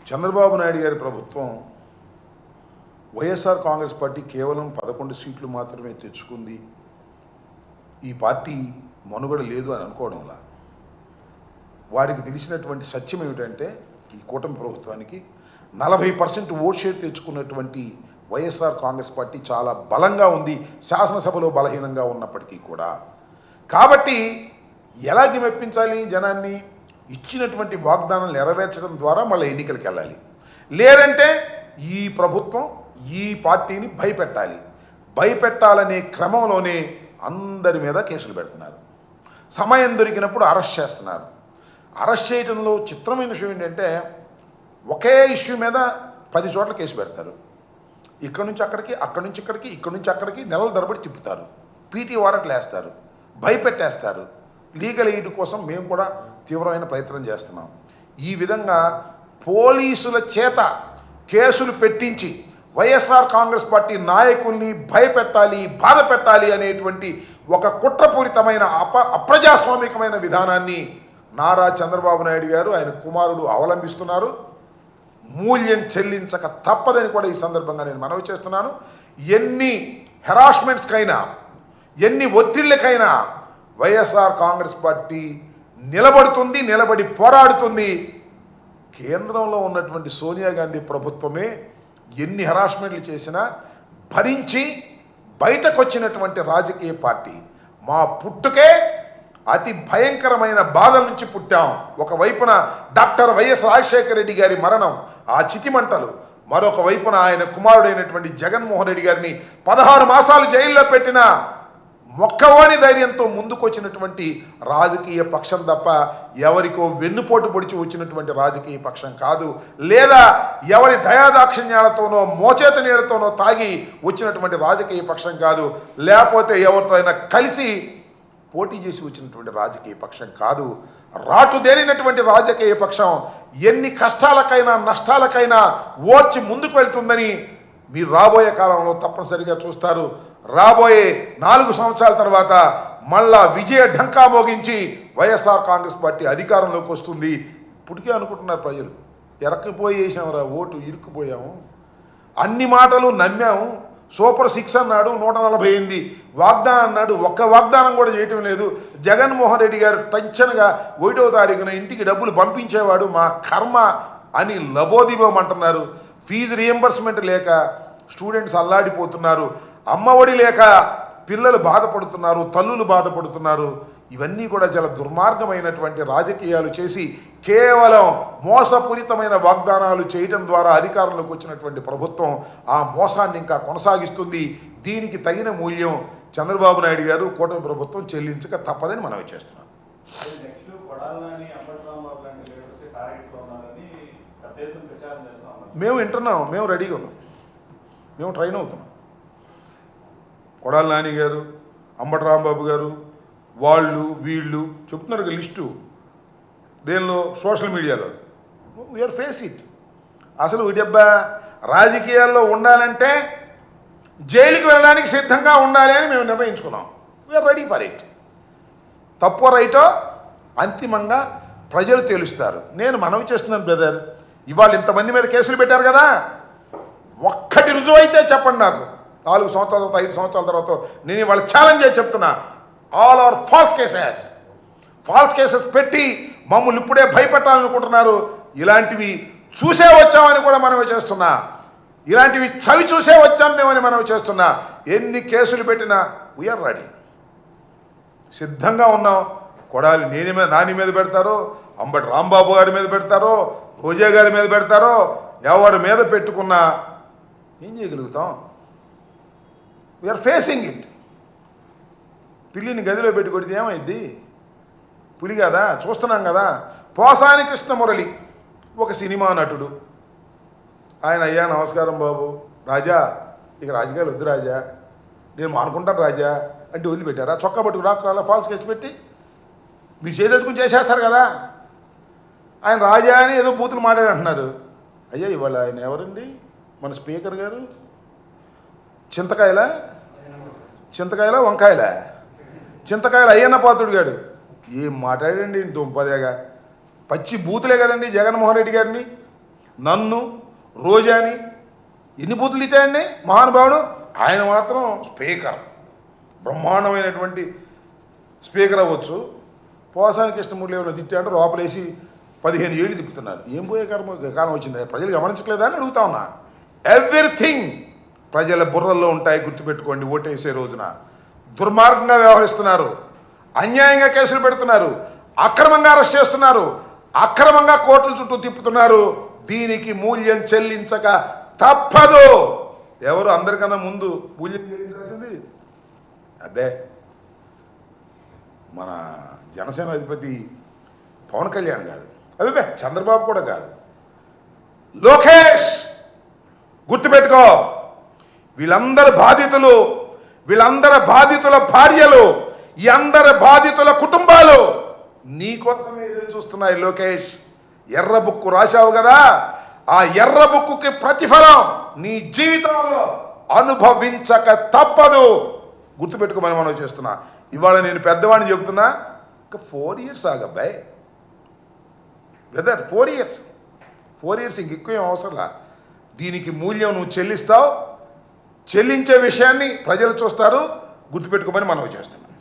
చంద్రబాబు నాయుడు గారి ప్రభుత్వం వైఎస్ఆర్ కాంగ్రెస్ పార్టీ కేవలం 11 సీట్లు మాత్రమే తెచ్చుకుంది, ఈ పార్టీ మనుగడ లేదు అని అనుకోవడంలా వారికి తెలిసినటువంటి సత్యం ఏమిటంటే ఈ కూటమి ప్రభుత్వానికి 40% ఓట్ షేర్ తెచ్చుకున్నటువంటి వైఎస్ఆర్ కాంగ్రెస్ పార్టీ చాలా బలంగా ఉంది, శాసనసభలో బలహీనంగా ఉన్నప్పటికీ కూడా. కాబట్టి ఎలాగే మెప్పించాలి జనాన్ని? ఇచ్చినటువంటి వాగ్దానం నెరవేర్చడం ద్వారా మళ్ళీ ఎన్నికలకు వెళ్ళాలి. లేదంటే ఈ ప్రభుత్వం ఈ పార్టీని భయపెట్టాలనే క్రమంలోనే అందరి మీద కేసులు పెడుతున్నారు. సమయం దొరికినప్పుడు అరెస్ట్ చేస్తున్నారు. అరెస్ట్ చేయడంలో చిత్రమైన విషయం ఏంటంటే ఒకే ఇష్యూ మీద 10 చోట్ల కేసు పెడతారు. ఇక్కడ నుంచి అక్కడికి, అక్కడి నుంచి ఇక్కడికి, ఇక్కడి నుంచి అక్కడికి నెలల తరబడి తిప్పుతారు. పీటీ వారెంట్లు వేస్తారు, భయపెట్టేస్తారు. లీగల్ ఎయిడ్ కోసం మేము కూడా తీవ్రమైన ప్రయత్నం చేస్తున్నాం. ఈ విధంగా పోలీసుల చేత కేసులు పెట్టించి వైఎస్ఆర్ కాంగ్రెస్ పార్టీ నాయకుల్ని భయపెట్టాలి, బాధ పెట్టాలి అనేటువంటి ఒక కుట్రపూరితమైన అప్రజాస్వామికమైన విధానాన్ని నారా చంద్రబాబు నాయుడు గారు ఆయన కుమారుడు అవలంబిస్తున్నారు. మూల్యం చెల్లించక తప్పదని కూడా ఈ సందర్భంగా నేను మనవి చేస్తున్నాను. ఎన్ని హెరాస్మెంట్స్కైనా, ఎన్ని ఒత్తిళ్ళకైనా వైఎస్ఆర్ కాంగ్రెస్ పార్టీ నిలబడుతుంది, నిలబడి పోరాడుతుంది. కేంద్రంలో ఉన్నటువంటి సోనియా గాంధీ ప్రభుత్వమే ఎన్ని హెరాస్మెంట్లు చేసినా భరించి బయటకు వచ్చినటువంటి రాజకీయ పార్టీ. మా పుట్టుకే అతి భయంకరమైన బాధల నుంచి పుట్టాం. ఒకవైపున డాక్టర్ వైఎస్ రాజశేఖర రెడ్డి గారి మరణం, ఆ చితిమంటలు, మరొక వైపున ఆయన కుమారుడైనటువంటి జగన్మోహన్ రెడ్డి గారిని 16 మాసాలు జైల్లో పెట్టిన మొక్కవోని ధైర్యంతో ముందుకొచ్చినటువంటి రాజకీయ పక్షం తప్ప ఎవరికో వెన్నుపోటు పొడిచి వచ్చినటువంటి రాజకీయ పక్షం కాదు. లేదా ఎవరి దయాదాక్షిణ్యాలతోనో మోచేత నీళ్లతోనో తాగి వచ్చినటువంటి రాజకీయ పక్షం కాదు. లేకపోతే ఎవరితో అయినా కలిసి పోటీ చేసి వచ్చినటువంటి రాజకీయ పక్షం కాదు. రాటుదేరినటువంటి రాజకీయ పక్షం ఎన్ని కష్టాలకైనా నష్టాలకైనా ఓర్చి ముందుకు వెళ్తుందని మీరు రాబోయే కాలంలో తప్పనిసరిగా చూస్తారు. రాబోయే 4 సంవత్సరాల తర్వాత మళ్ళా విజయ ఢంకా మోగించి వైఎస్ఆర్ కాంగ్రెస్ పార్టీ అధికారంలోకి వస్తుంది. ఇప్పటికే అనుకుంటున్నారు ప్రజలు, ఎరక్కిపోయి వేసామురా ఓటు, ఇరుక్కుపోయాము, అన్ని మాటలు నమ్మాము. సూపర్ 6 అన్నాడు, 148 వాగ్దానం అన్నాడు, ఒక్క వాగ్దానం కూడా చేయటం లేదు. జగన్మోహన్ రెడ్డి గారు టెన్షన్గా 1వ తారీఖున ఇంటికి డబ్బులు పంపించేవాడు, మా కర్మ అని లబోదిబోమంటున్నారు. ఫీజు రియంబర్స్మెంట్ లేక స్టూడెంట్స్ అల్లాడిపోతున్నారు, అమ్మఒడి లేక పిల్లలు బాధపడుతున్నారు, తల్లులు బాధపడుతున్నారు. ఇవన్నీ కూడా చాలా దుర్మార్గమైనటువంటి రాజకీయాలు చేసి కేవలం మోసపూరితమైన వాగ్దానాలు చేయడం ద్వారా అధికారంలోకి వచ్చినటువంటి ప్రభుత్వం ఆ మోసాన్ని ఇంకా కొనసాగిస్తుంది. దీనికి తగిన మూల్యం చంద్రబాబు నాయుడు గారు కూటమి ప్రభుత్వం చెల్లించక తప్పదని మనవి చేస్తున్నాం. మేము వింటున్నాం, మేము రెడీగా ఉన్నాం, మేము ట్రైన్ అవుతున్నాం. కొడాలి నాని గారు, అంబటి రాంబాబు గారు, వాళ్ళు వీళ్ళు చెప్తున్నారు లిస్టు దేనిలో, సోషల్ మీడియాలో. We are face it. అసలు డబ్బా రాజకీయాల్లో ఉండాలంటే జైలుకి వెళ్ళడానికి సిద్ధంగా ఉండాలి అని మేము నిర్ణయించుకున్నాం. We are ready for it. తప్పో రైటో అంతిమంగా ప్రజలు తెలుస్తారు. నేను మనవి చేస్తున్నాను బ్రదర్, ఇవాళ ఇంతమంది మీద కేసులు పెట్టారు కదా, ఒక్కటి రుజువు అయితే చెప్పండి నాకు. 4 సంవత్సరాల తర్వాత, 5 సంవత్సరాల తర్వాత నేను ఇవాళ ఛాలెంజ్ చేసి చెప్తున్నా, ఆల్ ఆర్ ఫాల్స్ కేసెస్ పెట్టి మమ్మల్ని ఇప్పుడే భయపెట్టాలనుకుంటున్నారు. ఇలాంటివి చూసే వచ్చామని కూడా మనమే చేస్తున్నా, ఇలాంటివి చవి చూసే వచ్చాం మేమని మనమే చేస్తున్నా. ఎన్ని కేసులు పెట్టినా వీఆర్ రెడీ, సిద్ధంగా ఉన్నాం. కొడాలి నాని మీద పెడతారో, అంబటి రాంబాబు గారి మీద పెడతారో, రోజా గారి మీద పెడతారో, ఎవరి మీద పెట్టుకున్నా ఏం చేయగలుగుతాం? We are facing it. పిల్లిని గదిలో పెట్టి కొడితే ఏమైంది? పులి కదా, చూస్తున్నాం కదా. పోసాని కృష్ణమురళి ఒక సినిమా నటుడు, ఆయన అయ్యా నమస్కారం బాబు, రాజా ఇక రాజకీయాలు వద్దు రాజా, నేను మానుకుంటాను రాజా అంటే వదిలిపెట్టారా? చొక్కా పట్టుకు రాకుండా ఫాల్స్ కేసు పెట్టి మీరు చేదెత్తుకుని చేసేస్తారు కదా. ఆయన రాజా అని ఏదో బూతులు మాట్లాడంటున్నారు. అయ్యా ఇవాళ ఆయన ఎవరండి? మన స్పీకర్ గారు చింతకాయల వంకాయల చింతకాయల అయ్యన్న పాత్రుడు గారు ఏం మాట్లాడండి దుంపదేగా. పచ్చి బూతులే కదండి జగన్మోహన్ రెడ్డి గారిని. నన్ను రోజాని ఎన్ని బూతులు తిట్టాయండి మహానుభావుడు. ఆయన మాత్రం స్పీకర్, బ్రహ్మాండమైనటువంటి స్పీకర్ అవ్వచ్చు. పోసానికి కృష్ణమూర్తి ఏమైనా తిట్టాడు, లోపలేసి 15 ఏళ్ళు తిప్పుతున్నారు. ఏం పోయే కాలం వచ్చింది, ప్రజలు గమనించట్లేదా అని అడుగుతా ఉన్నా. ఎవ్రీథింగ్ ప్రజల బుర్రల్లో ఉంటాయి, గుర్తుపెట్టుకోండి. ఓటేసే రోజున దుర్మార్గంగా వ్యవహరిస్తున్నారు, అన్యాయంగా కేసులు పెడుతున్నారు, అక్రమంగా అరెస్ట్ చేస్తున్నారు, అక్రమంగా కోర్టుల చుట్టూ తిప్పుతున్నారు. దీనికి మూల్యం చెల్లించక తప్పదు. ఎవరు అందరికన్నా ముందు మూల్యం చెల్లించాల్సింది అదే మన జనసేన అధిపతి పవన్ కళ్యాణ్ కాదు, అభిపే చంద్రబాబు కూడా కాదు, లోకేష్. గుర్తుపెట్టుకో, వీళ్ళందరి బాధితులు, వీళ్ళందరి బాధితుల భార్యలు, ఈ అందరి బాధితుల కుటుంబాలు నీకోసమే ఎదురు చూస్తున్నాయి. లోకేష్, ఎర్ర బుక్కు రాశావు కదా, ఆ ఎర్ర బుక్కుకి ప్రతిఫలం నీ జీవితంలో అనుభవించక తప్పదు. గుర్తుపెట్టుకోమని మనం చేస్తున్నా. ఇవాళ నేను పెద్దవాడిని చెబుతున్నా, ఇంకా 4 years ఆగబ్బాయి బ్రదర్, 4 years ఇంకెక్కువ అవసరంలా. దీనికి మూల్యం నువ్వు చెల్లిస్తావు, చెల్లించే విషయాన్ని ప్రజలు చూస్తారు. గుర్తుపెట్టుకోమని మనం చేస్తున్నాం.